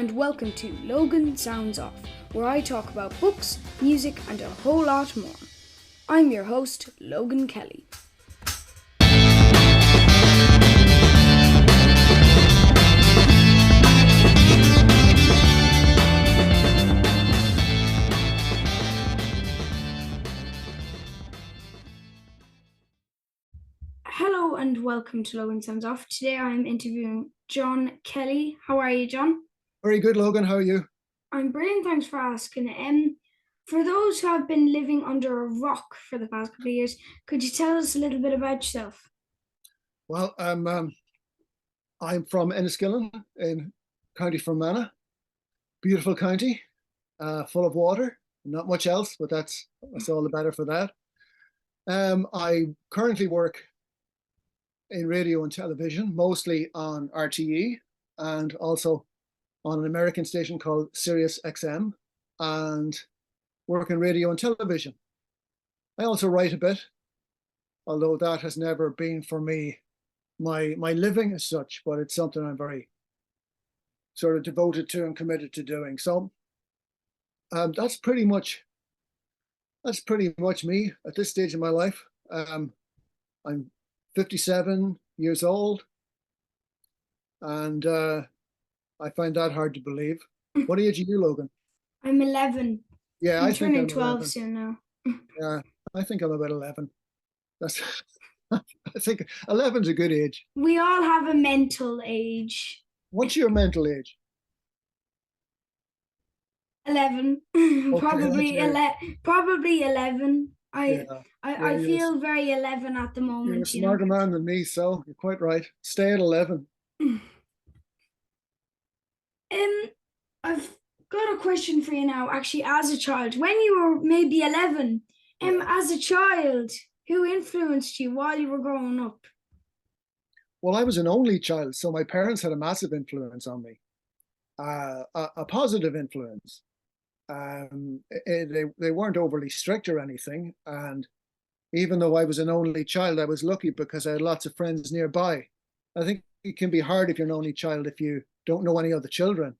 and welcome to Logan Sounds Off, where I talk about books, music, and a whole lot more. I'm your host, Logan Kelly. Hello and welcome to Logan Sounds Off. Today I'm interviewing John Kelly. How are you, John? Very good, Logan. How are you? I'm brilliant, thanks for asking. For those who have been living under a rock for the past couple of years, could you tell us a little bit about yourself? Well, I'm from Enniskillen in County Fermanagh. Beautiful county, full of water. Not much else, but that's all the better for that. I currently work in radio and television, mostly on RTÉ and also on an American station called Sirius XM, and work in radio and television. I also write a bit, although that has never been for me my living as such, but it's something I'm very sort of devoted to and committed to doing. So that's pretty much me at this stage in my life. I'm 57 years old, and I find that hard to believe. What age are you, Logan? I'm 11. Yeah, I'm turning 12 soon now. Yeah, I think I'm about 11. That's I think 11's a good age. We all have a mental age. What's your mental age? 11. Probably 11. I feel very 11 at the moment. You're a smarter man than me, so you're quite right. Stay at 11. I've got a question for you now, actually, as a child. When you were maybe 11, as a child, who influenced you while you were growing up? Well, I was an only child, so my parents had a massive influence on me, a positive influence. They weren't overly strict or anything, and even though I was an only child, I was lucky because I had lots of friends nearby. I think it can be hard if you're an only child if you don't know any other children,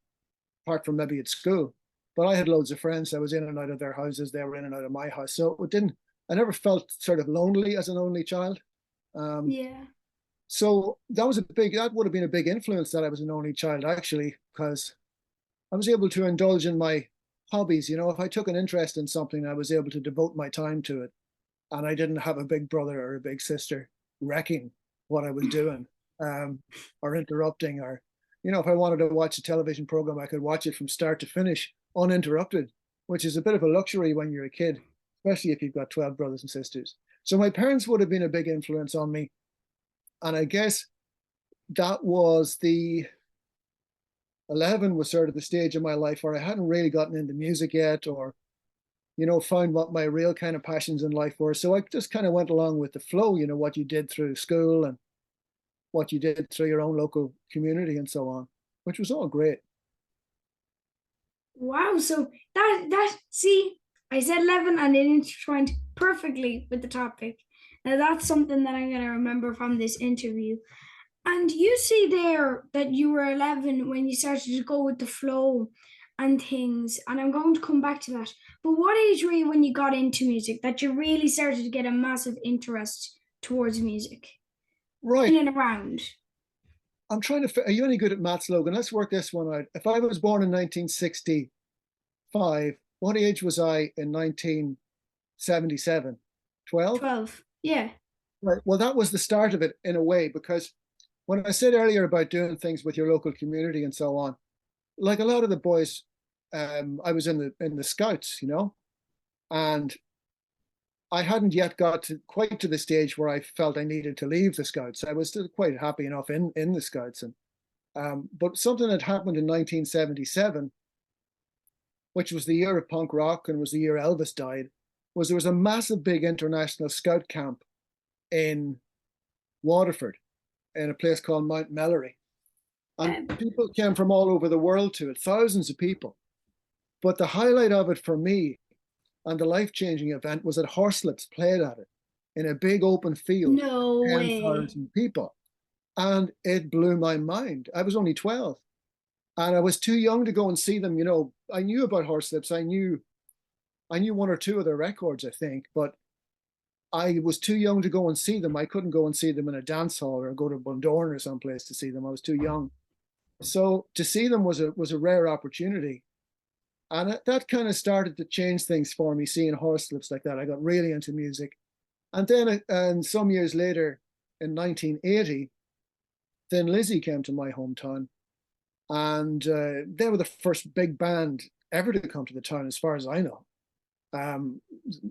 apart from maybe at school. But I had loads of friends. I was in and out of their houses. They were in and out of my house. So I never felt sort of lonely as an only child. So that would have been a big influence that I was an only child, actually, because I was able to indulge in my hobbies. You know, if I took an interest in something, I was able to devote my time to it. And I didn't have a big brother or a big sister wrecking what I was doing, or interrupting, or, you know, if I wanted to watch a television program, I could watch it from start to finish uninterrupted, which is a bit of a luxury when you're a kid, especially if you've got 12 brothers and sisters. So my parents would have been a big influence on me. And I guess that was 11 was sort of the stage of my life where I hadn't really gotten into music yet, or, you know, found what my real kind of passions in life were. So I just kind of went along with the flow, you know, what you did through school and what you did through your own local community and so on, which was all great. Wow, so see, I said 11 and it intertwined perfectly with the topic. Now that's something that I'm going to remember from this interview. And you see there that you were 11 when you started to go with the flow and things, and I'm going to come back to that. But what age were you when you got into music, that you really started to get a massive interest towards music? Right. In and around. I'm trying to, are you any good at maths, Logan? Let's work this one out. If I was born in 1965, what age was I in 1977? 12? 12, yeah. Right. Well, that was the start of it in a way, because when I said earlier about doing things with your local community and so on, like a lot of the boys, I was in the Scouts, you know, and I hadn't yet got quite to the stage where I felt I needed to leave the Scouts. I was still quite happy enough in the Scouts, and but something that happened in 1977, which was the year of punk rock and was the year Elvis died, was there was a massive big international Scout camp in Waterford, in a place called Mount Melleray. And people came from all over the world to it, thousands of people. But the highlight of it for me, and the life-changing event, was that Horslips played at it in a big open field. No way. 10,000 people. And it blew my mind. I was only 12. And I was too young to go and see them. You know, I knew about Horslips. I knew one or two of their records, I think, but I was too young to go and see them. I couldn't go and see them in a dance hall or go to Bundoran or someplace to see them. I was too young. So to see them was a rare opportunity. And that kind of started to change things for me, seeing Horslips like that. I got really into music. And then and some years later, in 1980, Thin Lizzy came to my hometown. And they were the first big band ever to come to the town, as far as I know. Um,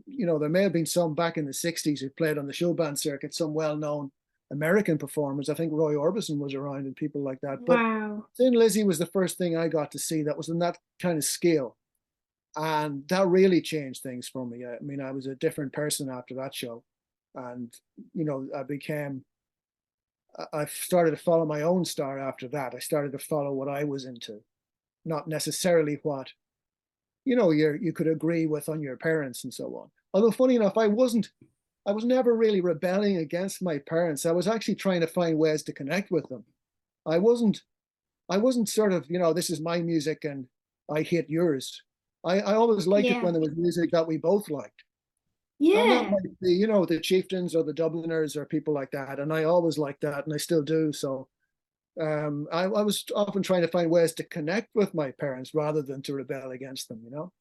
you know, there may have been some back in the 60s who played on the show band circuit, some well-known American performers. I think Roy Orbison was around and people like that. But Wow. Thin Lizzy was the first thing I got to see that was in that kind of scale. And that really changed things for me. I mean, I was a different person after that show. And, you know, I started to follow my own star after that. I started to follow what I was into, not necessarily what, you know, you could agree with on your parents and so on. Although funny enough, I was never really rebelling against my parents. I was actually trying to find ways to connect with them. I wasn't I wasn't sort of, you know, this is my music and I hate yours. I always liked it Yeah. when there was music that we both liked. And that Yeah. might be, you know, the Chieftains or the Dubliners or people like that. And I always liked that and I still do. So I was often trying to find ways to connect with my parents rather than to rebel against them, you know?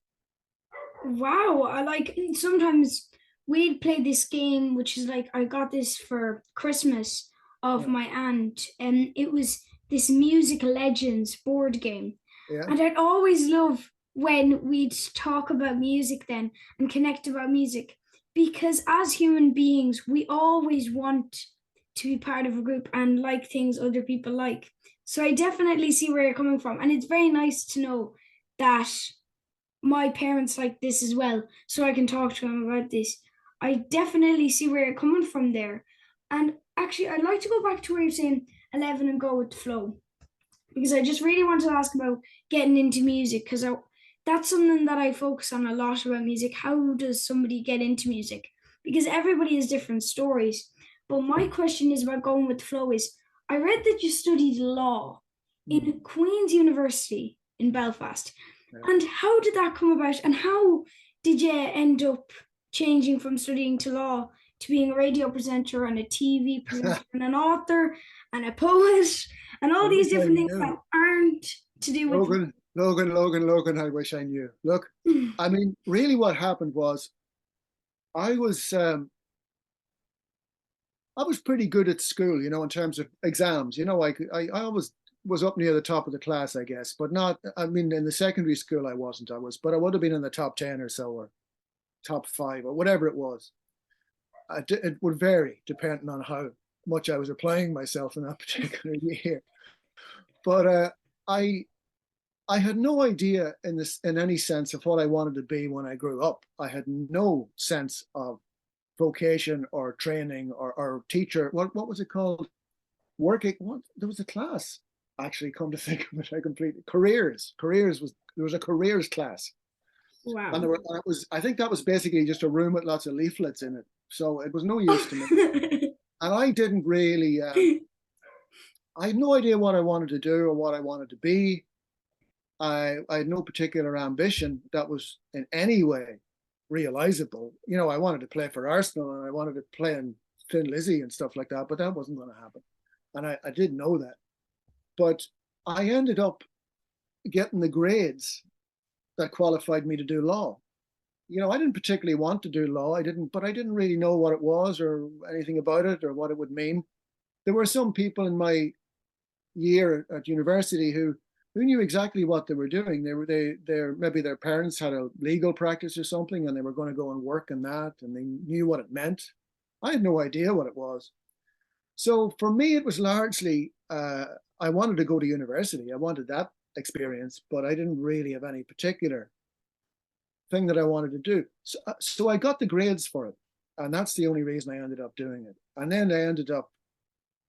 Wow. I like sometimes we'd play this game, which is like I got this for Christmas of Yeah. my aunt, and it was this Music Legends board game. Yeah. And I'd always love when we'd talk about music then and connect about music because as human beings, we always want to be part of a group and like things other people like. So I definitely see where you're coming from. And it's very nice to know that my parents like this as well, so I can talk to them about this. I definitely see where you're coming from there. And actually, I'd like to go back to where you're saying 11 and go with the flow because I just really want to ask about getting into music because that's something that I focus on a lot about music. How does somebody get into music? Because everybody has different stories. But my question is about going with the flow is I read that you studied law Mm. in Queen's University in Belfast. Yeah. And how did that come about? And how did you end up changing from studying to law to being a radio presenter and a TV presenter and an author and a poet and I all these wish I different things knew. that aren't to do with. Logan, I wish I knew. Look, I mean, really what happened was I was I was pretty good at school, you know, in terms of exams. You know, I always was up near the top of the class, I guess, but not, I mean, in the secondary school, I wasn't, but I would have been in the top 10 or so, or top 5, or whatever it was. It would vary depending on how much I was applying myself in that particular year. But I, I had no idea in any sense of what I wanted to be when I grew up. I had no sense of vocation or training or teacher. What was it called? Working. What there was a class actually. Come to think of it, I completely careers. Careers was there was a careers class, and Wow. there were. And it was. I think that was basically just a room with lots of leaflets in it. So it was no use to me, and I didn't really. I had no idea what I wanted to do or what I wanted to be. I had no particular ambition that was in any way realizable. You know, I wanted to play for Arsenal and I wanted to play in Thin Lizzy and stuff like that, but that wasn't going to happen. And I did know that. But I ended up getting the grades that qualified me to do law. You know, I didn't particularly want to do law. But I didn't really know what it was or anything about it or what it would mean. There were some people in my year at university who knew exactly what they were doing. Maybe their parents had a legal practice or something, and they were going to go and work in that, and they knew what it meant. I had no idea what it was. So for me, it was largely I wanted to go to university. I wanted that experience, but I didn't really have any particular thing that I wanted to do. So I got the grades for it, and that's the only reason I ended up doing it. And then I ended up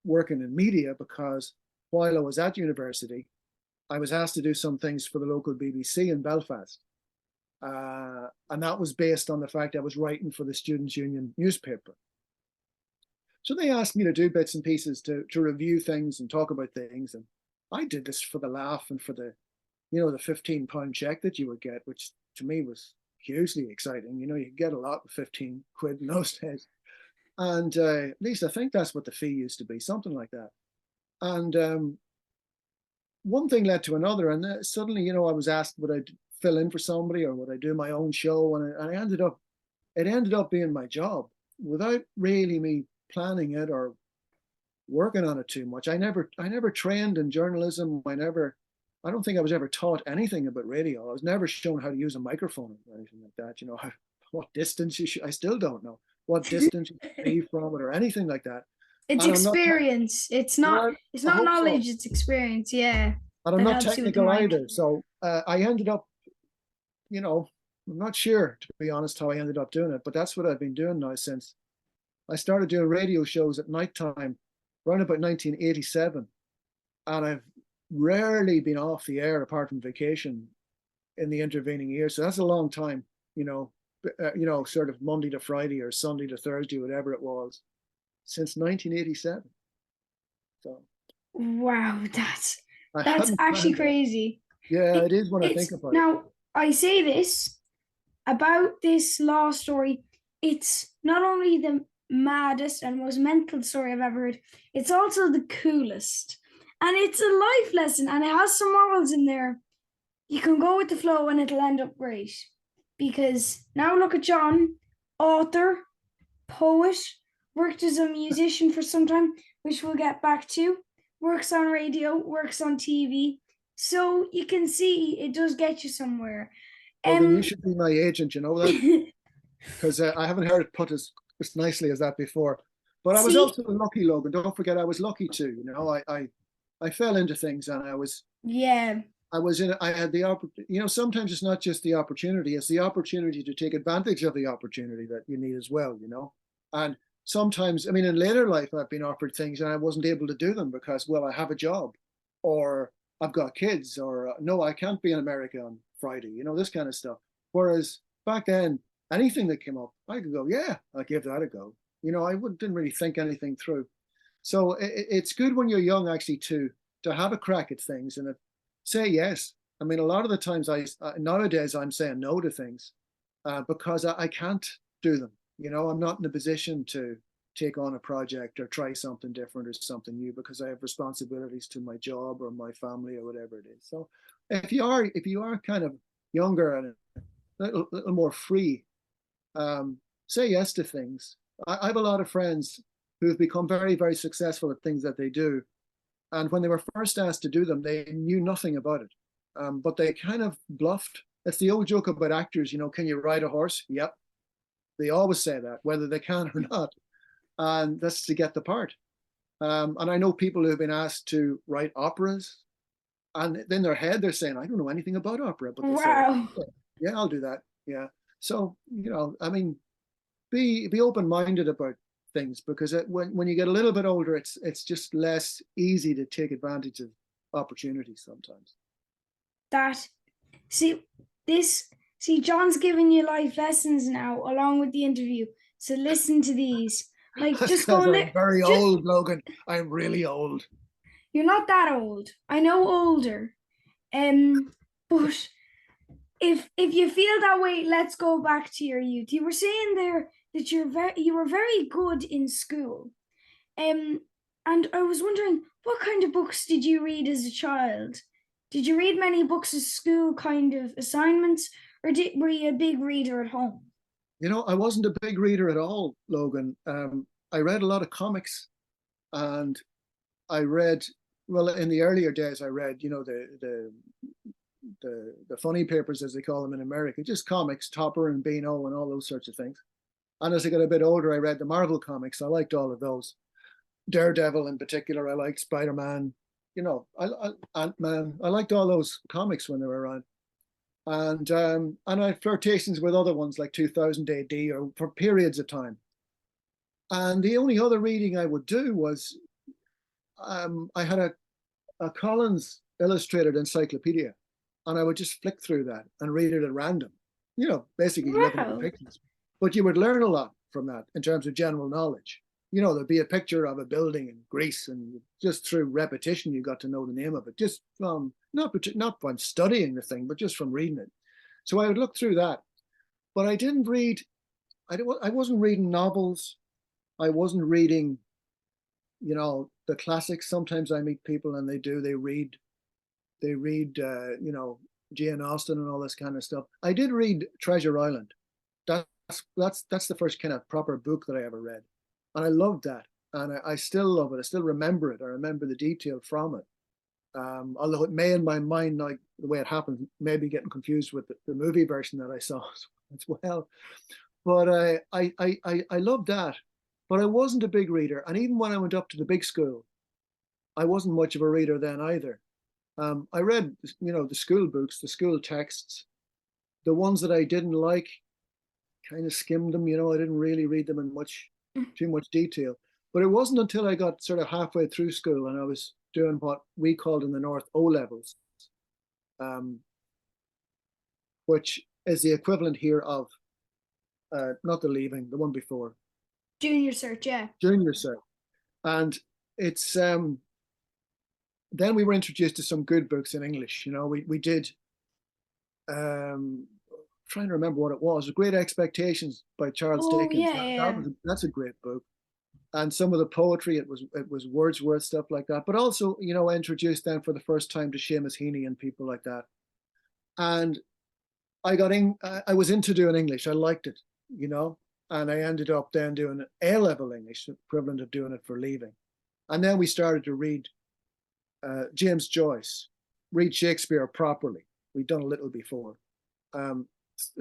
working in media because while I was at university, I was asked to do some things for the local BBC in Belfast. And that was based on the fact I was writing for the Students' Union newspaper. So they asked me to do bits and pieces to review things and talk about things. And I did this for the laugh and for the, you know, the £15 check that you would get, which to me was hugely exciting. You know, you get a lot with 15 quid in those days. And at least I think that's what the fee used to be, something like that. And one thing led to another. And suddenly, you know, I was asked, would I fill in for somebody or would I do my own show? And it ended up being my job without really me planning it or working on it too much. I never trained in journalism. I don't think I was ever taught anything about radio. I was never shown how to use a microphone or anything like that. You know, what distance you should, I still don't know what distance you should be from it or anything like that. It's And I'm not, experience. It's yeah, not. It's I not hope so. knowledge. It's experience. Yeah, And I'm that not helps you with the technical mic. either. So I ended up, you know, I'm not sure, to be honest, how I ended up doing it, but that's what I've been doing now since I started doing radio shows at nighttime around about 1987. And I've rarely been off the air apart from vacation in the intervening years. So that's a long time, you know, sort of Monday to Friday or Sunday to Thursday, whatever it was, since 1987. So Wow, I that's hadn't actually planned it. crazy. Yeah, It, it is when I think it's about it. now I say this about this law story. It's not only the maddest and most mental story I've ever heard, it's also the coolest. And it's a life lesson and it has some morals in there. You can go with the flow and it'll end up great. Because now look at John, author, poet, worked as a musician for some time, which we'll get back to, works on radio, works on TV. So you can see it does get you somewhere. Logan, you should be my agent, you know that? See, Because I haven't heard it put as nicely as that before. But I was also lucky, Logan. Don't forget, I was lucky too. You know, I fell into things, and yeah, I had the opportunity. You know, sometimes it's not just the opportunity; it's the opportunity to take advantage of the opportunity that you need as well. You know, and sometimes, I mean, in later life, I've been offered things, and I wasn't able to do them because, well, I have a job, or I've got kids, or no, I can't be in America on Friday. You know, this kind of stuff. Whereas back then, anything that came up, I could go, yeah, I'll give that a go. You know, didn't really think anything through. So it's good when you're young, actually, to have a crack at things and say yes. I mean, a lot of the times nowadays I'm saying no to things because I can't do them. You know, I'm not in a position to take on a project or try something different or something new because I have responsibilities to my job or my family or whatever it is. So if you are kind of younger and little more free, say yes to things. I have a lot of friends who've become very, very successful at things that they do. And when they were first asked to do them, they knew nothing about it. But they kind of bluffed. It's the old joke about actors, you know, can you ride a horse? Yep. They always say that, whether they can or not. And that's to get the part. And I know people who've been asked to write operas, and in their head they're saying, I don't know anything about opera, but they say, wow. yeah, I'll do that. Yeah. So, you know, I mean, be open-minded about things because when you get a little bit older, it's just less easy to take advantage of opportunities sometimes. That see this see John's giving you life lessons now along with the interview. So listen to these. Like That's just go because I'm very just old, Logan. I'm really old. you're not that old. I know older. But if you feel that way, let's go back to your youth. You were saying there that you were very good in school. Um, and I was wondering, what kind of books did you read as a child? Did you read many books as school kind of assignments, or were you a big reader at home? You know, I wasn't a big reader at all, Logan. I read a lot of comics, and I read well in the earlier days. I read, you know, the funny papers as they call them in America, just comics, Topper and Beano and all those sorts of things. And as I got a bit older, I read the Marvel comics. I liked all of those. Daredevil in particular. I liked Spider-Man. You know, Ant-Man. I liked all those comics when they were around. And I had flirtations with other ones like 2000 AD or for periods of time. And the only other reading I would do was I had a Collins illustrated encyclopedia, and I would just flick through that and read it at random. You know, basically looking at the Wow. pictures. But you would learn a lot from that in terms of general knowledge. there'd be a picture of a building in Greece, and just through repetition, you got to know the name of it, just from not from studying the thing, but just from reading it. So I would look through that, but I didn't read. I wasn't reading novels. I wasn't reading, the classics. Sometimes I meet people and they read, Jane Austen and all this kind of stuff. I did read Treasure Island. That's the first kind of proper book that I ever read, and I loved that, and I still love it. I still remember it. I remember the detail from it. Although it may in my mind, like the way it happened, maybe getting confused with the movie version that I saw as well. But I loved that. But I wasn't a big reader, and even when I went up to the big school, I wasn't much of a reader then either. I read, the school books, the school texts, the ones that I didn't like, kind of skimmed them. I didn't really read them in too much detail. But it wasn't until I got sort of halfway through school and I was doing what we called in the North O levels, which is the equivalent here of not the leaving, the one before. Junior cert, yeah. Junior cert. And it's then we were introduced to some good books in English. We did trying to remember what it was. Great Expectations by Charles Dickens. Yeah. That's a great book. And some of the poetry, it was Wordsworth, stuff like that. But also, I introduced them for the first time to Seamus Heaney and people like that. And I was into doing English. I liked it, and I ended up then doing A-level English, equivalent of doing it for leaving. And then we started to read James Joyce, read Shakespeare properly. We'd done a little before.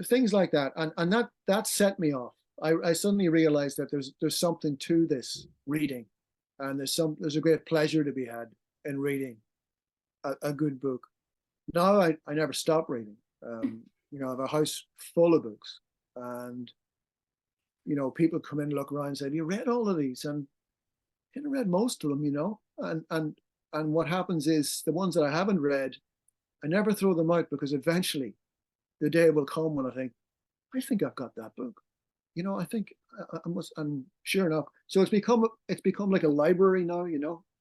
Things like that. And that set me off. I suddenly realized that there's something to this reading, and there's a great pleasure to be had in reading a good book. Now I never stop reading. I have a house full of books, and people come in and look around and say, "You read all of these?" And I read most of them, and what happens is the ones that I haven't read, I never throw them out, because eventually the day will come when I think I've got that book. I think I must, and sure enough, so it's become like a library now,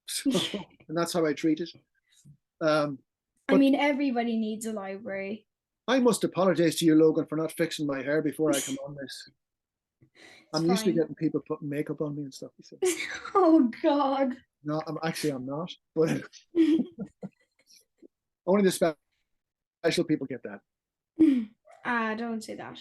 so, and that's how I treat it. I mean, everybody needs a library. I must apologize to you, Logan, for not fixing my hair before I come on this. I'm used to getting people putting makeup on me and stuff. Oh God. No, I'm not, but only the special people get that. Don't say that.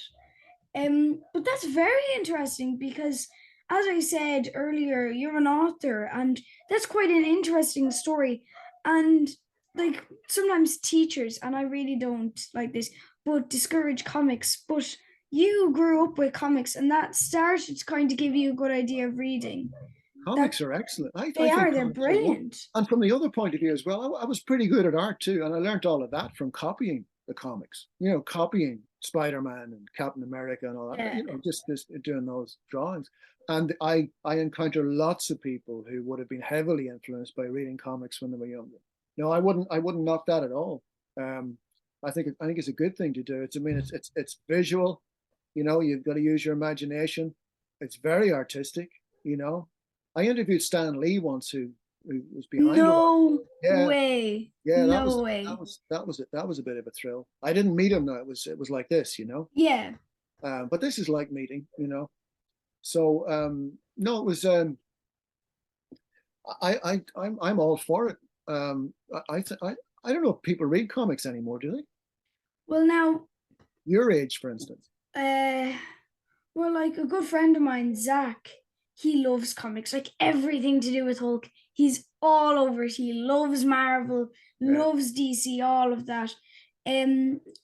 But that's very interesting, because, as I said earlier, you're an author, and that's quite an interesting story. And like, sometimes teachers, and I really don't like this, but discourage comics. But you grew up with comics, and that started to kind of give you a good idea of reading. Comics are excellent. They're brilliant. And from the other point of view as well, I was pretty good at art too, and I learned all of that from copying the comics. Copying Spider-Man and Captain America and all that. Yeah. Just doing those drawings. And I encounter lots of people who would have been heavily influenced by reading comics when they were younger. No, I wouldn't knock that at all. I think it's a good thing to do. It's visual. You've got to use your imagination. It's very artistic. I interviewed Stan Lee once, who was behind it. Way. Yeah, that was it. That was a bit of a thrill. I didn't meet him. No, it was like this, Yeah. But this is like meeting, So no, it was. I'm all for it. I don't know if people read comics anymore, do they? Well, now. Your age, for instance. Well, like a good friend of mine, Zach. He loves comics, like everything to do with Hulk. He's all over it. He loves Marvel, loves DC, all of that.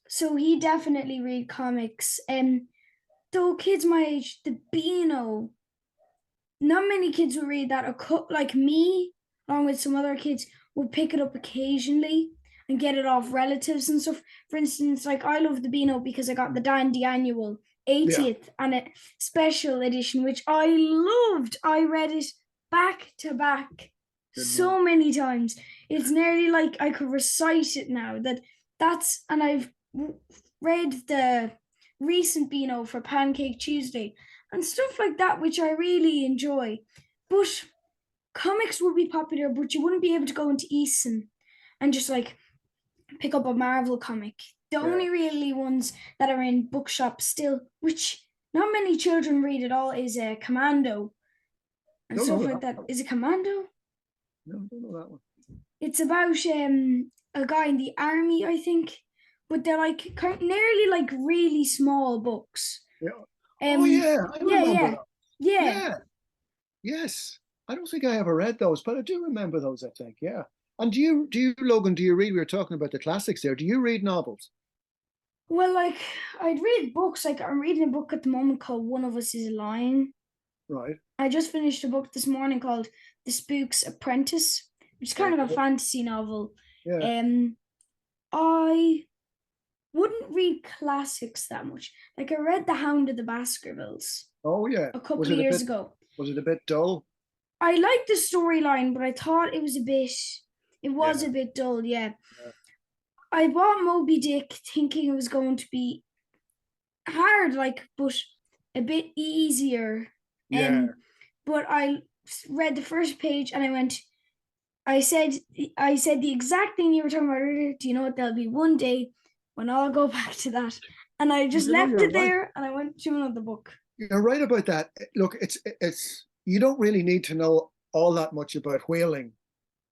So he definitely read comics. Though kids my age, the Beano, not many kids will read that. Like me, along with some other kids, will pick it up occasionally and get it off relatives and stuff. For instance, like I love the Beano because I got the Dandy Annual 80th and a special edition, which I loved. I read it back to back so many times. It's nearly like I could recite it now. And I've read the recent Beano for Pancake Tuesday and stuff like that, which I really enjoy. but comics would be popular, but you wouldn't be able to go into Easton and just like pick up a Marvel comic. The only really ones that are in bookshops still, which not many children read at all, is Commando and Don't stuff know like that. Is it Commando? No, don't know that one. It's about a guy in the army, I think, but they're like nearly like really small books. Yeah. Oh yeah, I remember yeah, those. yeah. Yeah. Yes. I don't think I ever read those, but I do remember those, I think. Yeah. And do you, Logan, do you read? We were talking about the classics there. Do you read novels? Well, like I'd read books. Like I'm reading a book at the moment called "One of Us Is Lying." Right. I just finished a book this morning called "The Spook's Apprentice," which is kind of a Okay. fantasy novel. Yeah. Um, I wouldn't read classics that much. Like I read The Hound of the Baskervilles Oh yeah. a couple of years ago. Was it a bit dull? I liked the storyline, but I thought it was Yeah. a bit dull. Yeah, Yeah. I bought Moby Dick thinking it was going to be hard, like, but a bit easier. Yeah. But I read the first page and I went. I said the exact thing you were talking about earlier. Do you know what? There'll be one day when I'll go back to that, and I just You know, left you're it right. there and I went to another book. You're right about that. Look, it's you don't really need to know all that much about whaling.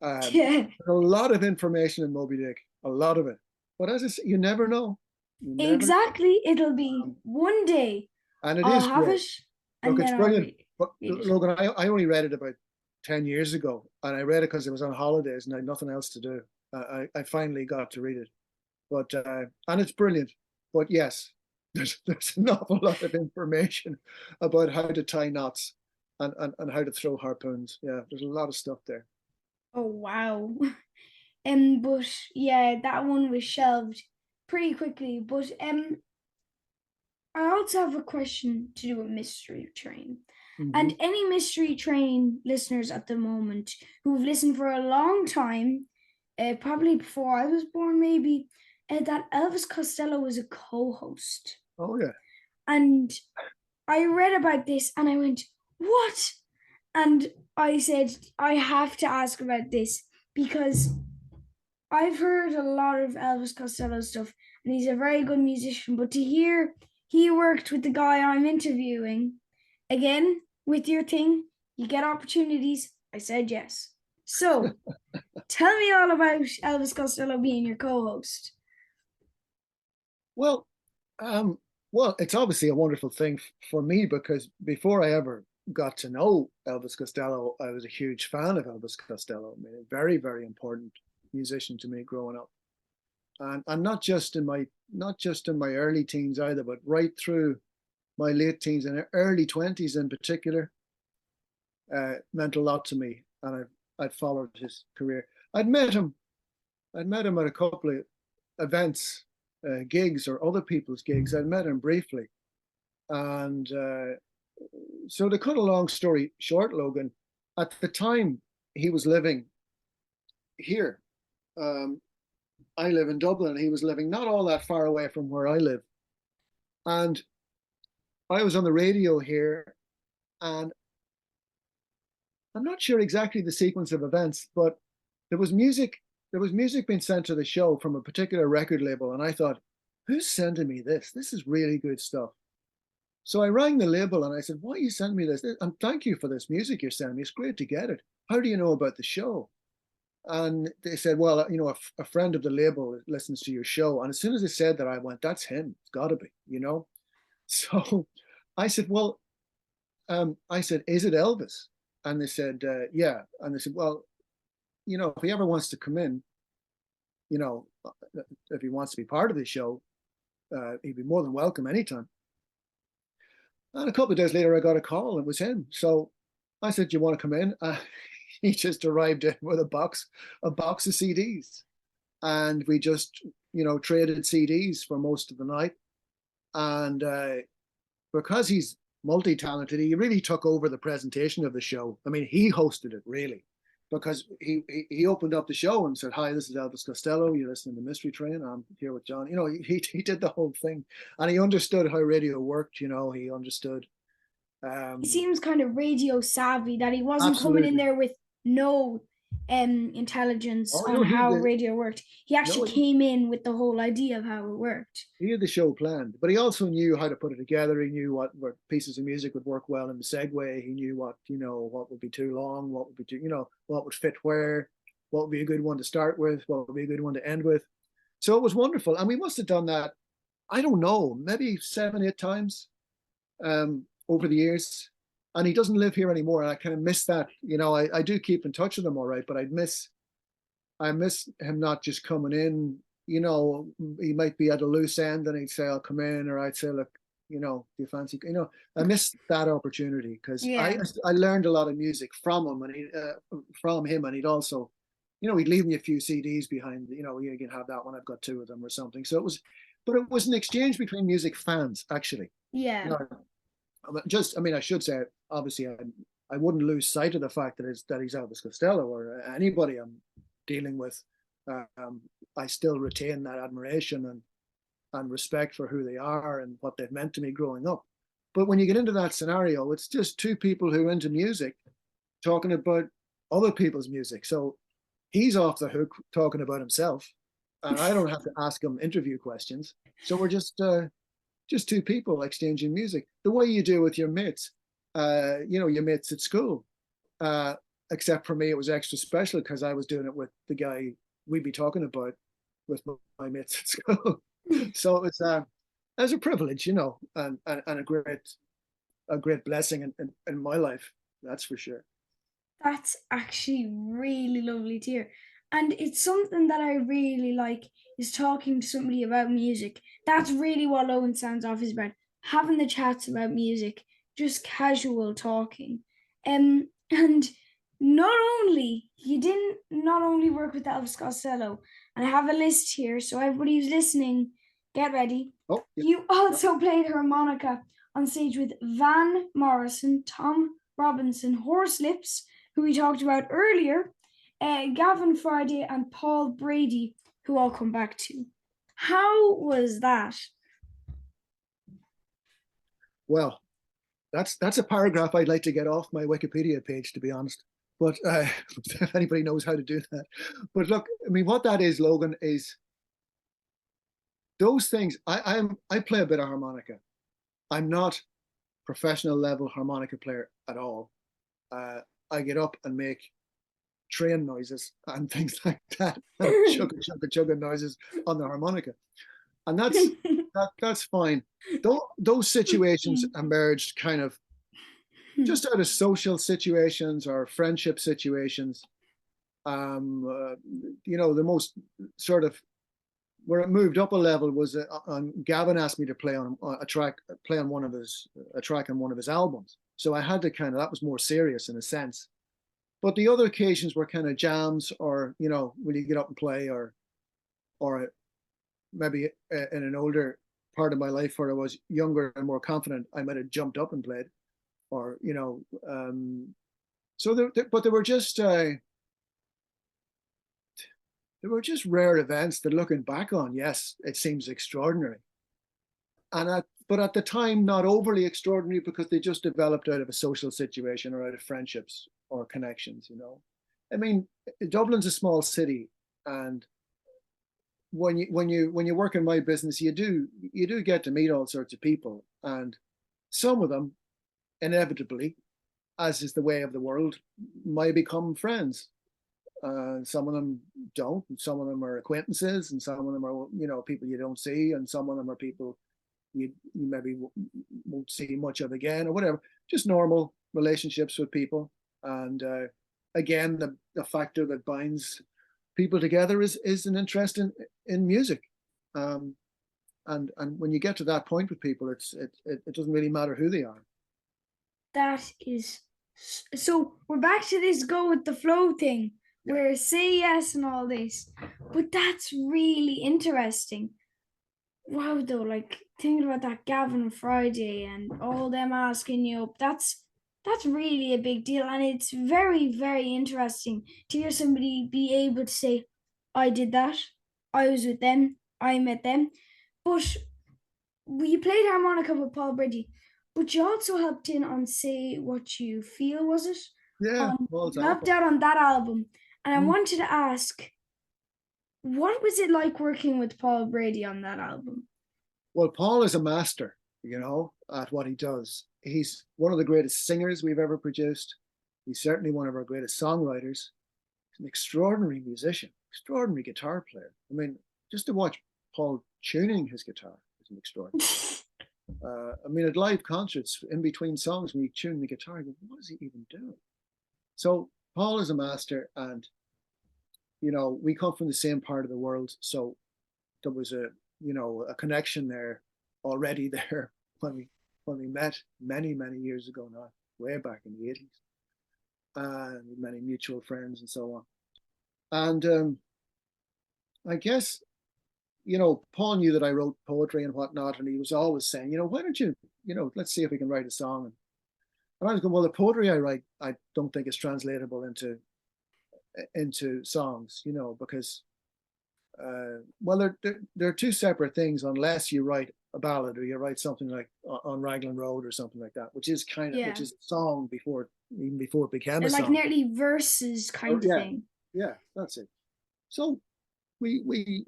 Yeah, There's a lot of information in Moby Dick, a lot of it. But as I say, you never know. You never know. exactly. It'll be Um, one day and it I'll is have great. it, Look, and it's then I'll brilliant. But read it. Logan, I only read it about 10 years ago, and I read it because it was on holidays and I had nothing else to do. I finally got to read it. But and it's brilliant. But yes, there's an awful lot of information about how to tie knots and how to throw harpoons. Yeah, there's a lot of stuff there. Oh wow. But yeah, that one was shelved pretty quickly. But I also have a question to do with Mystery Train. Mm-hmm. And any Mystery Train listeners at the moment who've listened for a long time, probably before I was born, maybe, that Elvis Costello was a co host. Oh yeah. And I read about this and I went, what? And I said, I have to ask about this because I've heard a lot of Elvis Costello stuff and he's a very good musician. But to hear he worked with the guy I'm interviewing, again, with your thing, you get opportunities. I said yes. So tell me all about Elvis Costello being your co host. Well, um, well, it's obviously a wonderful thing for me because before I ever got to know Elvis Costello, I was a huge fan of Elvis Costello. I mean, a very, very important musician to me growing up, and not just in my early teens either, but right through my late teens and early 20s in particular, meant a lot to me, and I'd followed his career. I'd met him. I'd met him at a couple of events, gigs, or other people's gigs. I'd met him briefly, and so to cut a long story short, Logan, at the time he was living here. Um, I live in Dublin. He was living not all that far away from where I live, and I was on the radio here, and I'm not sure exactly the sequence of events, but there was music. There was music being sent to the show from a particular record label, and I thought, "Who's sending me this? This is really good stuff." So I rang the label and I said, "Why are you sending me this? And thank you for this music you're sending me. It's great to get it. How do you know about the show?" And they said, "Well, a friend of the label listens to your show." And as soon as they said that, I went, "That's him. It's got to be." So I said, "Well," I said, "Is it Elvis?" And they said, "Yeah." And they said, "Well, if he ever wants to come in, you know, if he wants to be part of the show, he'd be more than welcome anytime." And a couple of days later, I got a call. It was him. So I said, "Do you want to come in?" He just arrived in with a box of CDs, and we just, traded CDs for most of the night. And because he's multi-talented, he really took over the presentation of the show. I mean, he hosted it really, because he opened up the show and said, "Hi, this is Elvis Costello. You're listening to Mystery Train. I'm here with John." He did the whole thing, and he understood how radio worked. He understood He seems kind of radio savvy, that he wasn't coming in Absolutely. there with no intelligence Oh, on how the radio worked. He actually no, came in with the whole idea of how it worked. he had the show planned, but he also knew how to put it together. He knew what pieces of music would work well in the segue. He knew what would be too long, what would be too, what would fit where, what would be a good one to start with, what would be a good one to end with. So it was wonderful. And we must have done that, I don't know, maybe 7, 8 times over the years. And he doesn't live here anymore. And I kind of miss that. I do keep in touch with him all right, but I miss him not just coming in. He might be at a loose end and he'd say, I'll come in, or I'd say, look, do you fancy, I miss that opportunity because Yeah. I learned a lot of music from him, and he'd also, he'd leave me a few CDs behind, you can have that one. I've got 2 of them or something. So it was an exchange between music fans, actually. Yeah. I should say, obviously, I wouldn't lose sight of the fact that he's Elvis Costello, or anybody I'm dealing with. I still retain that admiration and respect for who they are and what they've meant to me growing up. But when you get into that scenario, it's just 2 people who are into music talking about other people's music. So he's off the hook talking about himself, and I don't have to ask him interview questions. So we're just 2 people exchanging music the way you do with your mates, your mates at school. Except for me, it was extra special because I was doing it with the guy we'd be talking about with my mates at school. So it's as a privilege, and a great blessing in my life. That's for sure. That's actually really lovely to hear. And it's something that I really like, is talking to somebody about music. That's really what Logan sounds off is about. Having the chats about music, just casual talking. And you didn't not only work with Elvis Costello, and I have a list here, so everybody who's listening, get ready. Oh, yeah. You also played harmonica on stage with Van Morrison, Tom Robinson, Horselips, who we talked about earlier, Gavin Friday, and Paul Brady, who I'll come back to. How was that? Well, that's a paragraph I'd like to get off my Wikipedia page, to be honest. But if anybody knows how to do that. But look, I mean, what that is, Logan, is those things. I play a bit of harmonica. I'm not professional level harmonica player at all. I get up and make train noises and things like that, chugga noises on the harmonica, and that's fine. Those situations emerged kind of just out of social situations or friendship situations. The most sort of where it moved up a level was Gavin asked me to play on a track on one of his albums. So I had to that was more serious in a sense. But the other occasions were kind of jams, or will you get up and play, or maybe in an older part of my life where I was younger and more confident, I might have jumped up and played, or so but there were just rare events that, looking back on, yes, it seems extraordinary. But at the time, not overly extraordinary, because they just developed out of a social situation or out of friendships or connections. I mean, Dublin's a small city, and when you work in my business, you do get to meet all sorts of people, and some of them, inevitably, as is the way of the world, might become friends. Some of them don't, and some of them are acquaintances, and some of them are people you don't see, and some of them are people you maybe won't see much of again, or whatever. Just normal relationships with people. And again, the factor that binds people together is an interest in music. And when you get to that point with people, it doesn't really matter who they are. That is so. We're back to this go with the flow thing, where say yes and all this. But that's really interesting. Wow, though, like thinking about that Gavin Friday and all them asking you up, that's really a big deal, and it's very, very interesting to hear somebody be able to say, I did that, I was with them, I met them. But we played harmonica with Paul Brady. But you also helped in on Say What You Feel, was it? Yeah, well, it's You helped awful. out on that album. And I Mm. wanted to ask, what was it like working with Paul Brady on that album? Well, Paul is a master, at what he does. He's one of the greatest singers we've ever produced. He's certainly one of our greatest songwriters. He's an extraordinary musician, extraordinary guitar player. I mean, just to watch Paul tuning his guitar is an extraordinary. I mean, at live concerts, in between songs, when you tune the guitar, you go, what is he even doing? So Paul is a master, and we come from the same part of the world, so there was a connection there already there when we met many years ago now, way back in the 80s, and many mutual friends and so on. And I guess Paul knew that I wrote poetry and whatnot, and he was always saying, why don't you, let's see if we can write a song. And I was going, well, the poetry I write, I don't think is translatable into songs, because well, they're two separate things unless you write a ballad or you write something like on Raglan Road or something like that, which is Yeah. which is a song even before it became They're a like song. nearly verses kind of Yeah, thing. yeah, that's it. So we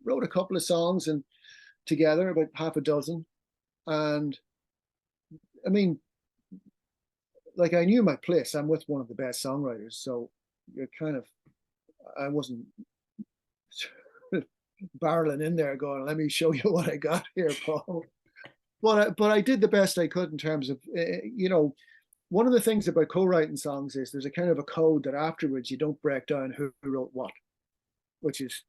wrote a couple of songs and together, about half a dozen, and I mean, like I knew my place. I'm with one of the best songwriters, so you're I wasn't barreling in there going, let me show you what I got here, Paul. But I did the best I could in terms of, one of the things about co-writing songs is there's a kind of a code that afterwards you don't break down who wrote what, which is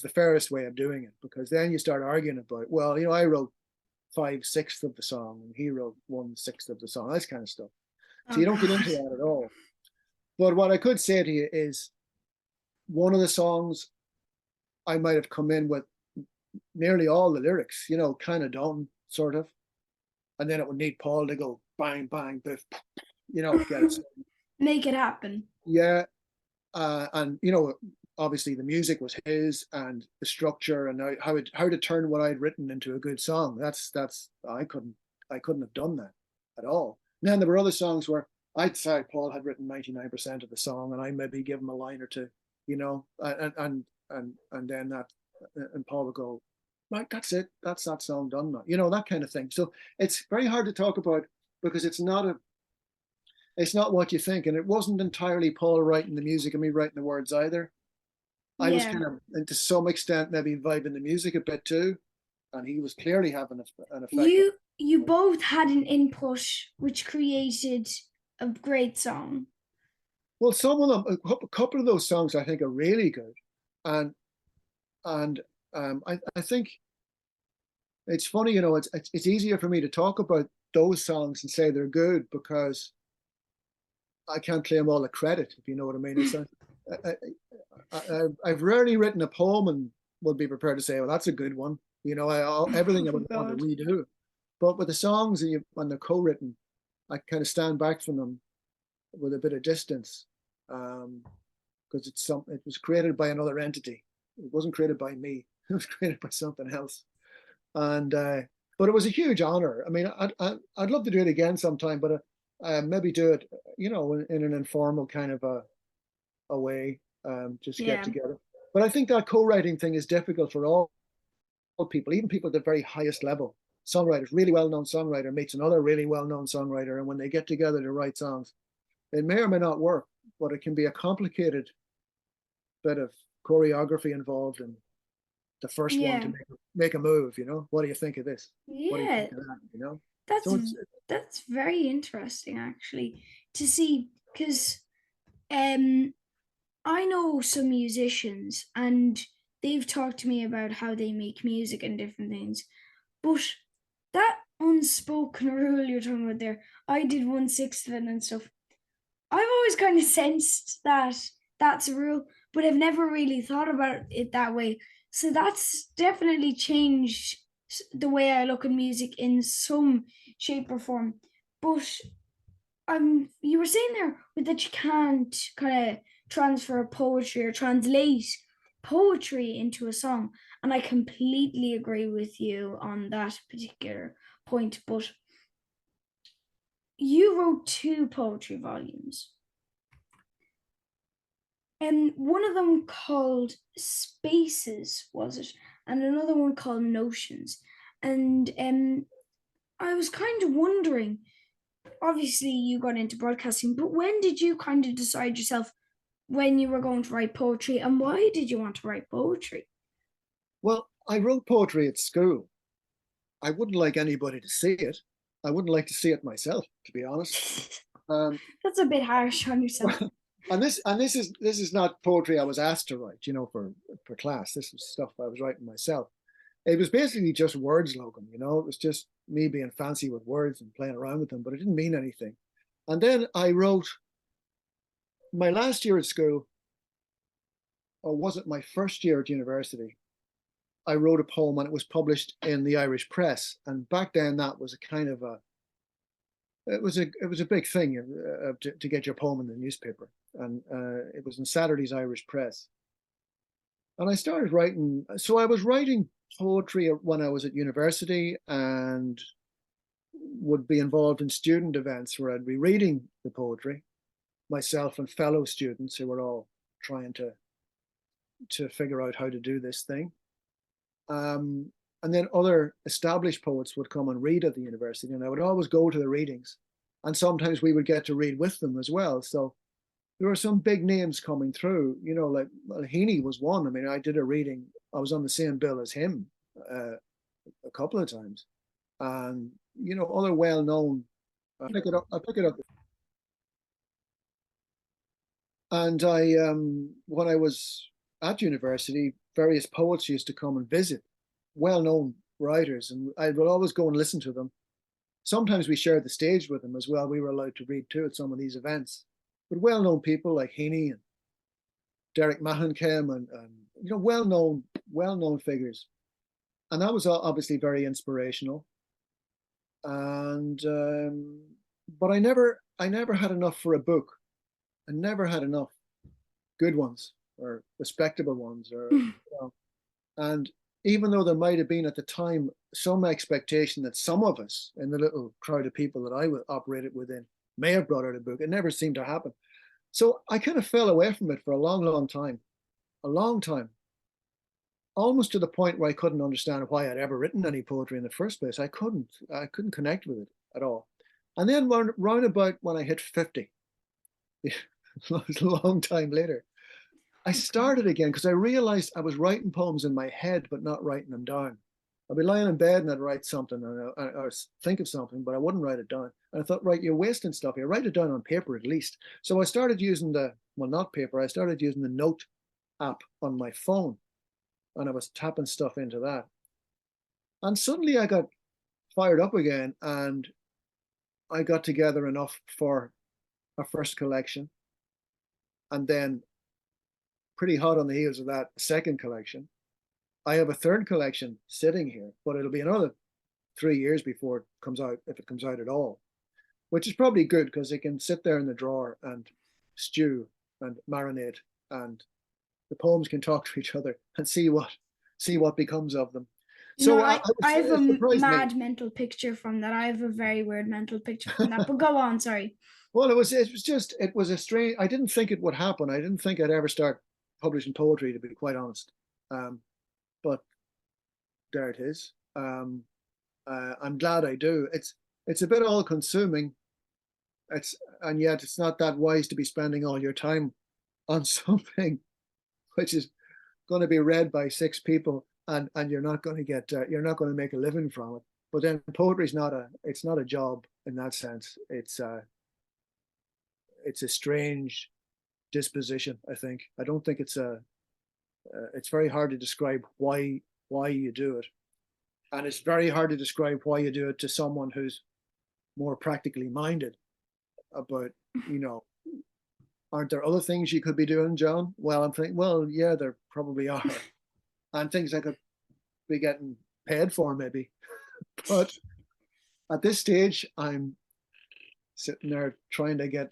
the fairest way of doing it, because then you start arguing about, well, I wrote 5/6 of the song and he wrote 1/6 of the song, this kind of stuff. So Oh you don't get God. into that at all. But what I could say to you is one of the songs I might have come in with nearly all the lyrics, kind of done, sort of. And then it would need Paul to go bang, bang, biff, get it. Make it happen. Yeah. And, obviously the music was his and the structure and how to turn what I'd written into a good song. I couldn't have done that at all. And then there were other songs where I'd say Paul had written 99% of the song and I maybe give him a line or two, and then and Paul would go, right, that's it, that's that song done now, that kind of thing. So it's very hard to talk about because it's not what you think, and it wasn't entirely Paul writing the music and me writing the words either. I was kind of, and to some extent, maybe vibing the music a bit too, and he was clearly having an effect. You both had an input which created a great song. Well, some of them, a couple of those songs, I think, are really good, and I think it's funny, it's easier for me to talk about those songs and say they're good because I can't claim all the credit, if you know what I mean. I've rarely written a poem and would be prepared to say, well, that's a good one. Everything I would want to redo. But with the songs when they're co-written, I kind of stand back from them with a bit of distance because it was created by another entity. It wasn't created by me. It was created by something else. And but it was a huge honor. I mean, I'd love to do it again sometime, but maybe do it, in an informal kind of a way, just get together. But I think that co-writing thing is difficult for all people, even people at the very highest level. Songwriters, really well-known songwriter meets another really well-known songwriter, and when they get together to write songs, it may or may not work, but it can be a complicated bit of choreography involved in the first one to make a move. What do you think of this? What do you think of that? That's very interesting actually to see, because I know some musicians and they've talked to me about how they make music and different things, but that unspoken rule you're talking about there, I did 1/6 of it and stuff. I've always kind of sensed that that's a rule, but I've never really thought about it that way. So that's definitely changed the way I look at music in some shape or form. But you were saying there that you can't kind of transfer poetry or translate poetry into a song. And I completely agree with you on that particular point. But you wrote two poetry volumes, and one of them called Spaces, was it? And another one called Notions. And I was kind of wondering, obviously you got into broadcasting, but when did you kind of decide yourself when you were going to write poetry, and why did you want to write poetry? Well, I wrote poetry at school. I wouldn't like anybody to see it. I wouldn't like to see it myself, to be honest. Um, That's a bit harsh on yourself. and this is not poetry I was asked to write, for class. This was stuff I was writing myself. It was basically just words, Logan. It was just me being fancy with words and playing around with them, but it didn't mean anything. And then I wrote my last year at school, or was it my first year at university? I wrote a poem and it was published in the Irish press. And back then, that was a kind of a it was a big thing to get your poem in the newspaper, and it was in Saturday's Irish Press. And I started writing. So I was writing poetry when I was at university, and would be involved in student events where I'd be reading the poetry, myself and fellow students who were all trying to figure out how to do this thing. And then other established poets would come and read at the university, and I would always go to the readings. And sometimes we would get to read with them as well. So there were some big names coming through, like, well, Heaney was one. I mean, I did a reading, I was on the same bill as him a couple of times. And, other well-known, I pick it up. And when I was at university, various poets used to come and visit, well-known writers, and I would always go and listen to them. Sometimes we shared the stage with them as well. We were allowed to read too at some of these events. But well-known people like Heaney and Derek Mahon came, and well-known figures, and that was obviously very inspirational. And but I never had enough for a book. I never had enough good ones or respectable ones, and even though there might have been at the time some expectation that some of us in the little crowd of people that I operated within may have brought out a book, it never seemed to happen. So I kind of fell away from it for a long time, almost to the point where I couldn't understand why I'd ever written any poetry in the first place. I couldn't connect with it at all. And then round about when I hit 50, a long time later, I started again because I realized I was writing poems in my head, but not writing them down. I'd be lying in bed and I'd write something or think of something, but I wouldn't write it down. And I thought, right, you're wasting stuff here. Write it down on paper at least. So I started using not paper, I started using the note app on my phone, and I was tapping stuff into that. And suddenly I got fired up again, and I got together enough for a first collection. And then, pretty hot on the heels of that, second collection. I have a third collection sitting here, but it'll be another 3 years before it comes out, if it comes out at all, which is probably good because it can sit there in the drawer and stew and marinate, and the poems can talk to each other and see what becomes of them. So I have a mad me. mental picture from that. I have a very weird mental picture from that. But go on, sorry. Well, it was a strange. I didn't think it would happen. I didn't think I'd ever start publishing poetry, to be quite honest. But there it is. I'm glad I do. It's a bit all consuming. And yet it's not that wise to be spending all your time on something which is going to be read by 6 people, and you're not going to make a living from it. But then poetry is not a job in that sense. It's a strange disposition, I think. I don't think it's very hard to describe why you do it, and it's very hard to describe why you do it to someone who's more practically minded about, aren't there other things you could be doing, John? Well, I'm thinking, well, yeah, there probably are, and things I could be getting paid for maybe. But at this stage, I'm sitting there trying to get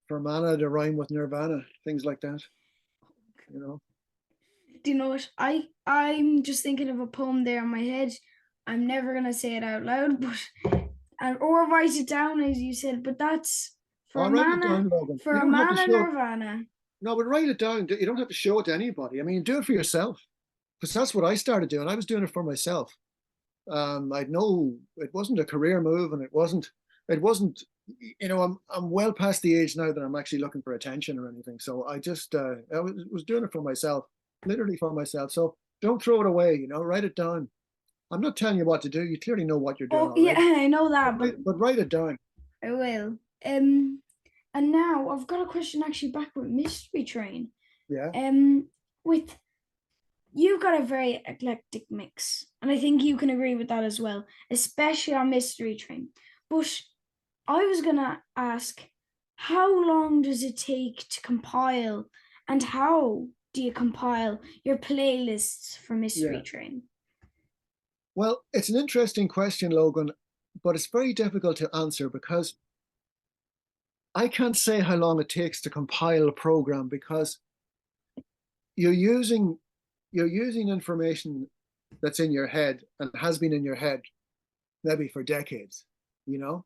Fermanagh to rhyme with Nirvana, things like that. do you know what? I'm just thinking of a poem there in my head. I'm never gonna say it out loud, but or write it down as you said. But that's I'll write it down, Logan. For You a don't have to man show it. Nirvana. No, but write it down. You don't have to show it to anybody. I mean, do it for yourself, because that's what I started doing. I was doing it for myself. I'd know it wasn't a career move, and it wasn't. I'm well past the age now that I'm actually looking for attention or anything. So I just I was doing it for myself, literally for myself. So don't throw it away. Write it down. I'm not telling you what to do. You clearly know what you're doing Oh yeah, already. I know that, But write it down. I will. And now I've got a question actually back with Mystery Train. Yeah. With you've got a very eclectic mix, and I think you can agree with that as well, especially on Mystery Train. But I was gonna ask, how long does it take to compile, and how do you compile your playlists for Mystery Yeah. Train? Well, it's an interesting question, Logan, but it's very difficult to answer because I can't say how long it takes to compile a program, because you're using information that's in your head and has been in your head maybe for decades, you know,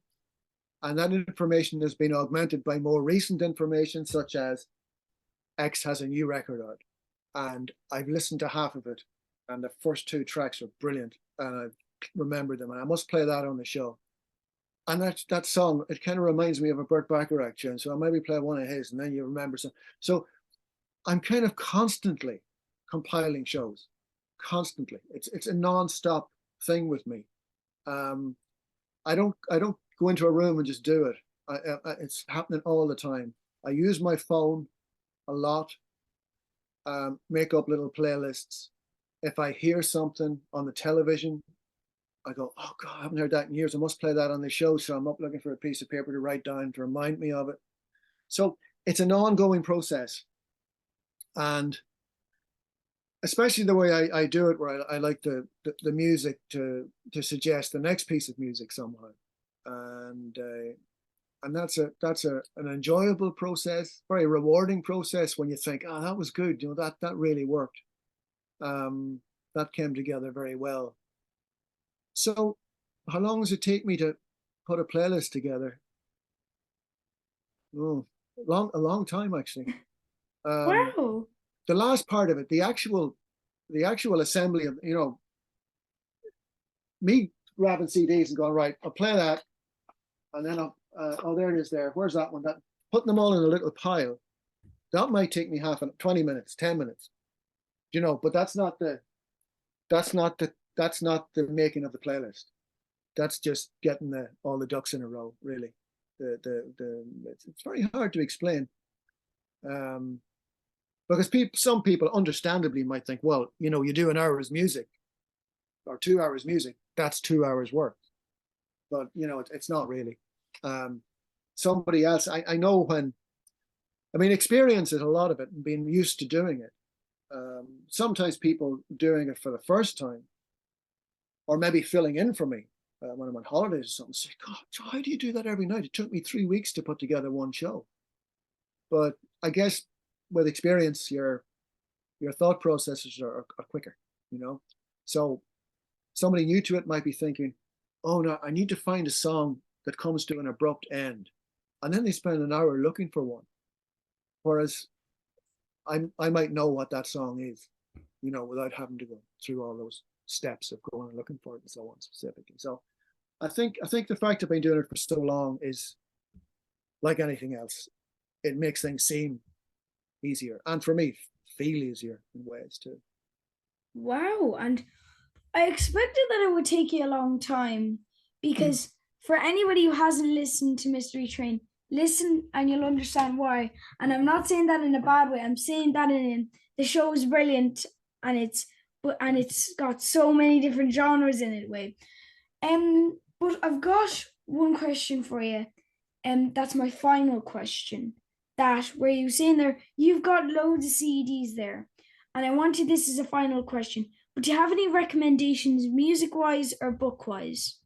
and that information has been augmented by more recent information, such as X has a new record out, and I've listened to half of it, and the first two tracks are brilliant, and I remember them, and I must play that on the show. And that song, it kind of reminds me of a Burt Bacharach tune, so I maybe play one of his, and then you remember some. So I'm kind of constantly compiling shows, constantly. It's a non-stop thing with me. I don't go into a room and just do it. It's happening all the time. I use my phone a lot, make up little playlists. If I hear something on the television, I go, oh God, I haven't heard that in years. I must play that on the show. So I'm up looking for a piece of paper to write down to remind me of it. So it's an ongoing process. And especially the way I do it, where I like the music to suggest the next piece of music somehow. And that's an enjoyable process, very rewarding process when you think, oh, that was good. That really worked. That came together very well. So how long does it take me to put a playlist together? Oh, a long time actually. Wow. The last part of it, the actual assembly of, me grabbing CDs and going, right, I'll play that, and then oh, there it is there. Where's that one? Putting them all in a little pile. That might take me 20 minutes, 10 minutes. But that's not the making of the playlist. That's just getting all the ducks in a row, really. It's very hard to explain. Because some people understandably might think, well, you do an hour's music or 2 hours music, that's 2 hours work. But, it's not really. Somebody else, I know experience is a lot of it and being used to doing it. Sometimes people doing it for the first time, or maybe filling in for me when I'm on holidays or something, say, God, how do you do that every night? It took me 3 weeks to put together one show. But I guess with experience, your thought processes are quicker, So somebody new to it might be thinking, oh no, I need to find a song that comes to an abrupt end. And then they spend an hour looking for one. Whereas I might know what that song is, without having to go through all those steps of going and looking for it and so on specifically. So I think the fact I've been doing it for so long is like anything else. It makes things seem easier, and for me, feel easier in ways too. Wow. And I expected that it would take you a long time because for anybody who hasn't listened to Mystery Train, listen and you'll understand why. And I'm not saying that in a bad way. I'm saying that in the show is brilliant and it's got so many different genres in it. But I've got one question for you, and that's my final question. That where you saying there, you've got loads of CDs there, and I wanted this as a final question. But do you have any recommendations, music wise or book wise,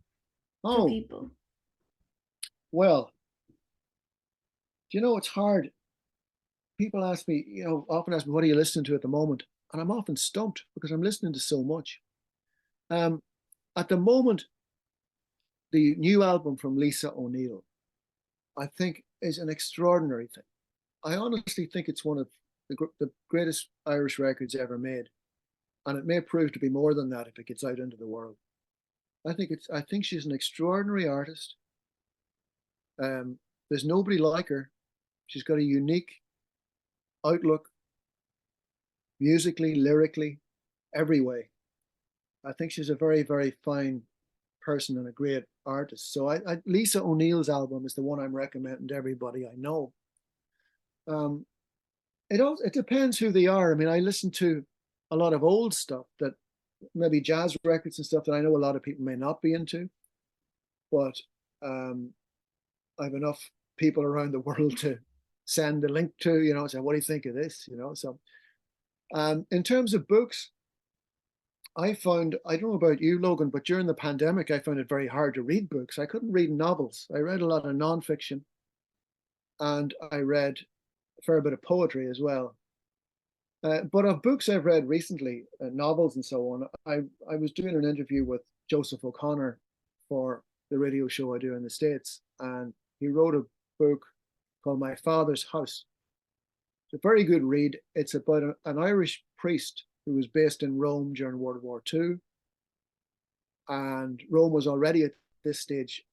for Oh, people? well, it's hard. People ask me, often ask me, what are you listening to at the moment? and I'm often stumped because I'm listening to so much. Um, at the moment, the new album from Lisa O'Neill, I think, is an extraordinary thing. I honestly think it's one of the greatest Irish records ever made, and it may prove to be more than that if it gets out into the world. I think she's an extraordinary artist. There's nobody like her. She's got a unique outlook, musically, lyrically, every way. I think she's a very, very fine person and a great artist. So Lisa O'Neill's album is the one I'm recommending to everybody I know. Um, it depends who they are. I mean, I listen to a lot of old stuff, that maybe jazz records and stuff that I know a lot of people may not be into, but I have enough people around the world to send a link to, say, what do you think of this? So in terms of books, I don't know about you, Logan, but during the pandemic, I found it very hard to read books. I couldn't read novels. I read a lot of nonfiction, and I read a fair bit of poetry as well. But of books I've read recently, novels and so on, I was doing an interview with Joseph O'Connor for the radio show I do in the States, and he wrote a book called My Father's House. It's a very good read. It's about an Irish priest who was based in Rome during World War II. And Rome was already at this stage,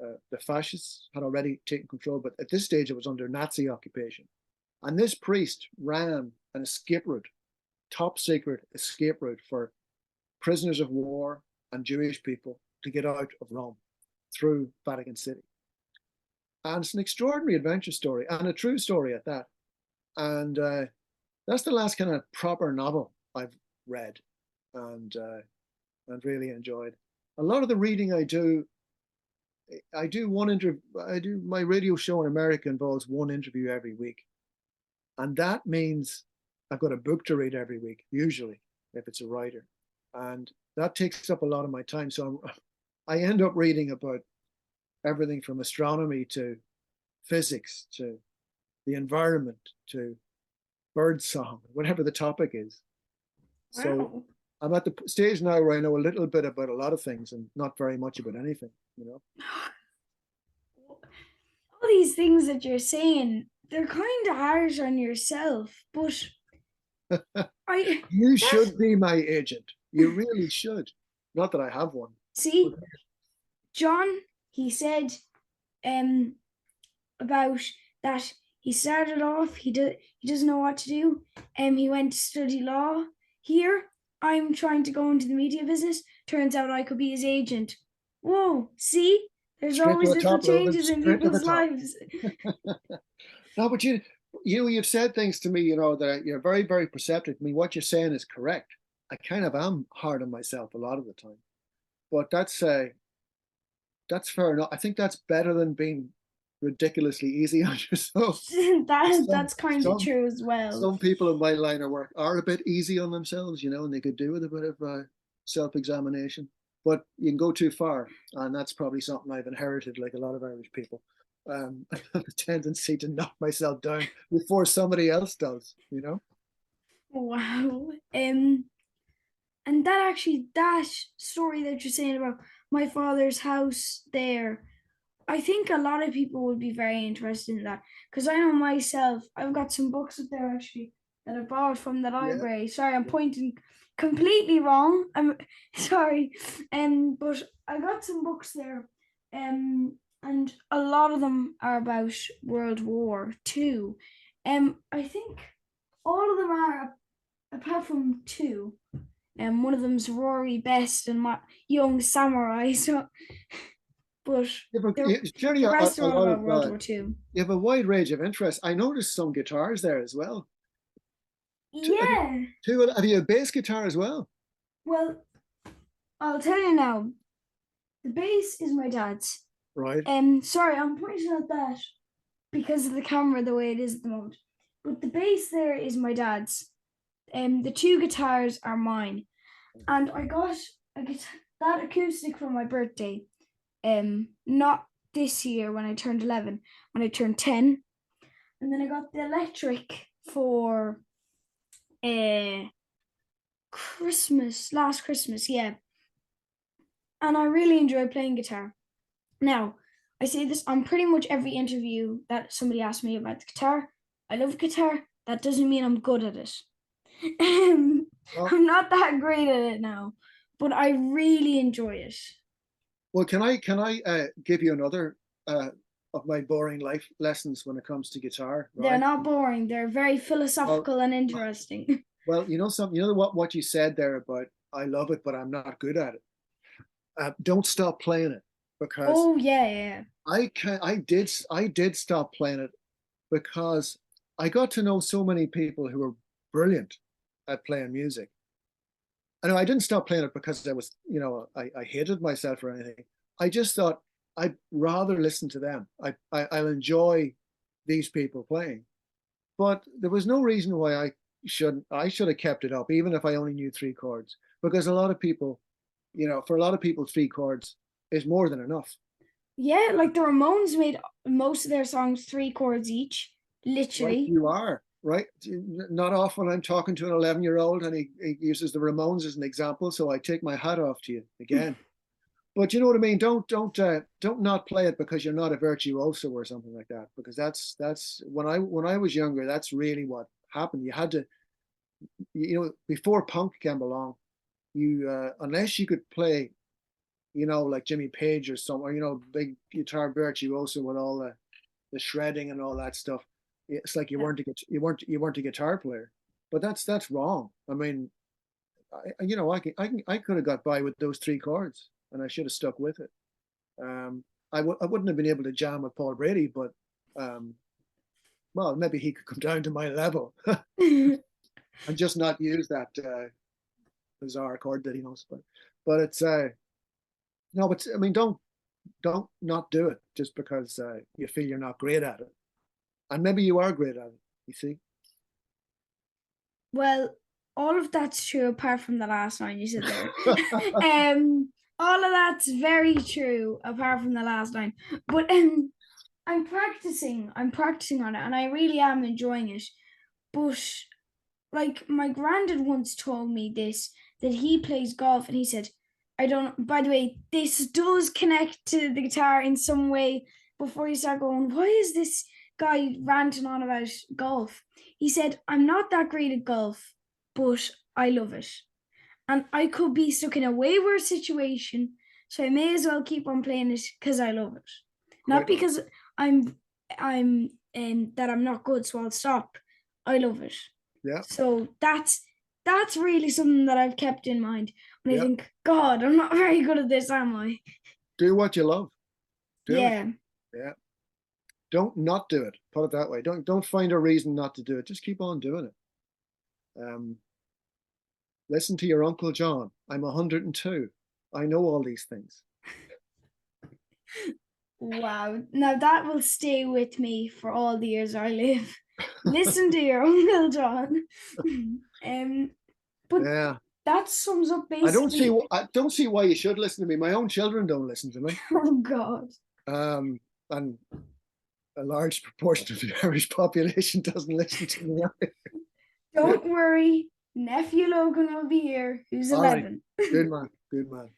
the fascists had already taken control, but at this stage it was under Nazi occupation. And this priest ran an escape route, top secret escape route for prisoners of war and Jewish people to get out of Rome through Vatican City. And it's an extraordinary adventure story, and a true story at that. And that's the last kind of proper novel I've read and really enjoyed. A lot of the reading I do my radio show in America involves one interview every week. And that means I've got a book to read every week, usually, if it's a writer. And that takes up a lot of my time. So I end up reading about everything from astronomy to physics to the environment to bird song, whatever the topic is. So Wow. I'm at the stage now where I know a little bit about a lot of things and not very much about anything, All these things that you're saying, they're kind of harsh on yourself, but I You that should be my agent. You really should. Not that I have one. see, John, he said about that he started off, he doesn't know what to do, and he went to study law. Here, I'm trying to go into the media business. Turns out I could be his agent. Whoa, see? There's Straight to always the little top, Logan. changes in Straight to the people's top. lives. No, but you've said things to me, that you're very, very perceptive. I mean, what you're saying is correct. I kind of am hard on myself a lot of the time, but that's fair enough. I think that's better than being ridiculously easy on yourself. That's kind of true as well. Some people in my line of work are a bit easy on themselves, and they could do with a bit of self-examination. But you can go too far, and that's probably something I've inherited, like a lot of Irish people. I have a tendency to knock myself down before somebody else does. Wow. And that story that you're saying about my father's house there, I think a lot of people would be very interested in that, because I know myself, I've got some books up there actually that I borrowed from the Yeah. library. Sorry, I'm pointing completely wrong. I'm sorry. But I got some books there. And a lot of them are about World War II. I think all of them are, apart from two. One of them's Rory Best and my Young Samurai. So, but Surely the a rest are all lot about of World War II. you have a wide range of interests. I noticed some guitars there as well. Yeah. Have you a bass guitar as well? Well, I'll tell you now. The bass is my dad's. Right. Sorry, I'm pointing at that because of the camera the way it is at the moment. But the bass there is my dad's. The two guitars are mine, and I got that acoustic for my birthday. Not this year when I turned 11, when I turned 10, and then I got the electric for last Christmas, yeah. And I really enjoy playing guitar. Now, I say this on pretty much every interview that somebody asks me about the guitar. I love guitar. That doesn't mean I'm good at it. Well, I'm not that great at it now, but I really enjoy it. well, can I give you another of my boring life lessons when it comes to guitar, They're right? not boring. They're very Well, philosophical and interesting. well, you know something. You know what you said there about I love it, but I'm not good at it. Don't stop playing it because Oh yeah, yeah. I did stop playing it because I got to know so many people who were brilliant at playing music. I know I didn't stop playing it because I was, I hated myself or anything. I just thought I'd rather listen to them. I'll enjoy these people playing. But there was no reason why I should have kept it up, even if I only knew three chords. Because a lot of people, for a lot of people, three chords is more than enough. Yeah, like the Ramones made most of their songs 3 chords each, Right, literally. you are, right? Not often I'm talking to an 11-year-old and he uses the Ramones as an example, so I take my hat off to you again. But you know what I mean? Don't not play it because you're not a virtuoso or something like that. Because that's when I was younger, that's really what happened. You had to, before punk came along, you unless you could play, like Jimmy Page or someone, big guitar virtuoso with all the shredding and all that stuff. It's like Yeah. you weren't a guitar player. But that's wrong. I mean, I could have got by with those three chords, and I should have stuck with it. I wouldn't have been able to jam with Paul Brady, but well, maybe he could come down to my level and just not use that bizarre chord that he knows. But it's no, but I mean, don't not do it just because you feel you're not great at it, and maybe you are great at it. You see? Well, all of that's true apart from the last line you said there. All of that's very true apart from the last line. But I'm practicing on it and I really am enjoying it. But like my granddad once told me this that he plays golf and he said, I don't by the way, this does connect to the guitar in some way before you start going, why is this guy ranting on about golf? He said, I'm not that great at golf, but I love it. And I could be stuck in a way worse situation, so I may as well keep on playing it because I love it. Not Quite right. because I'm that I'm not good, so I'll stop. I love it. Yeah, So that's really something that I've kept in mind when I yeah. think, God, I'm not very good at this, am I? Do what you love. Do it. Yeah. Yeah. Don't not do it. Put it that way. Don't find a reason not to do it. Just keep on doing it. Um, Listen to your Uncle John. I'm 102. I know all these things. Wow. Now that will stay with me for all the years I live. Listen to your Uncle John. But Yeah. that sums up I don't see why you should listen to me. My own children don't listen to me. Oh God. And a large proportion of the Irish population doesn't listen to me. Don't worry, nephew Logan will be here, who's All right. 11. Good man. Good man.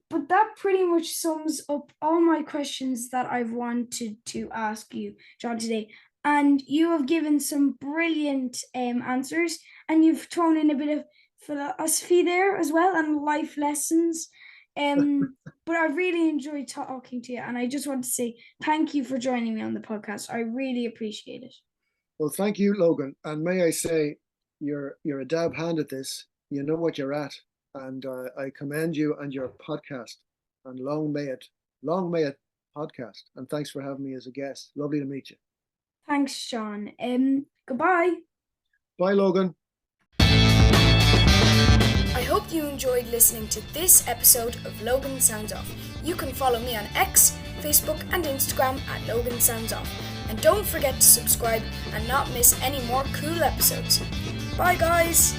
But that pretty much sums up all my questions that I've wanted to ask you, John, today. And you have given some brilliant answers, and you've thrown in a bit of philosophy there as well, and life lessons. But I really enjoyed talking to you, and I just want to say thank you for joining me on the podcast. I really appreciate it. Well, thank you, Logan. And may I say, you're a dab hand at this. You know what you're at, and I commend you and your podcast. And long may it podcast. And thanks for having me as a guest. Lovely to meet you. Thanks, John. Goodbye. Bye, Logan. I hope you enjoyed listening to this episode of Logan Sounds Off. You can follow me on X, Facebook, and Instagram at Logan Sounds Off. And don't forget to subscribe and not miss any more cool episodes. Bye, guys!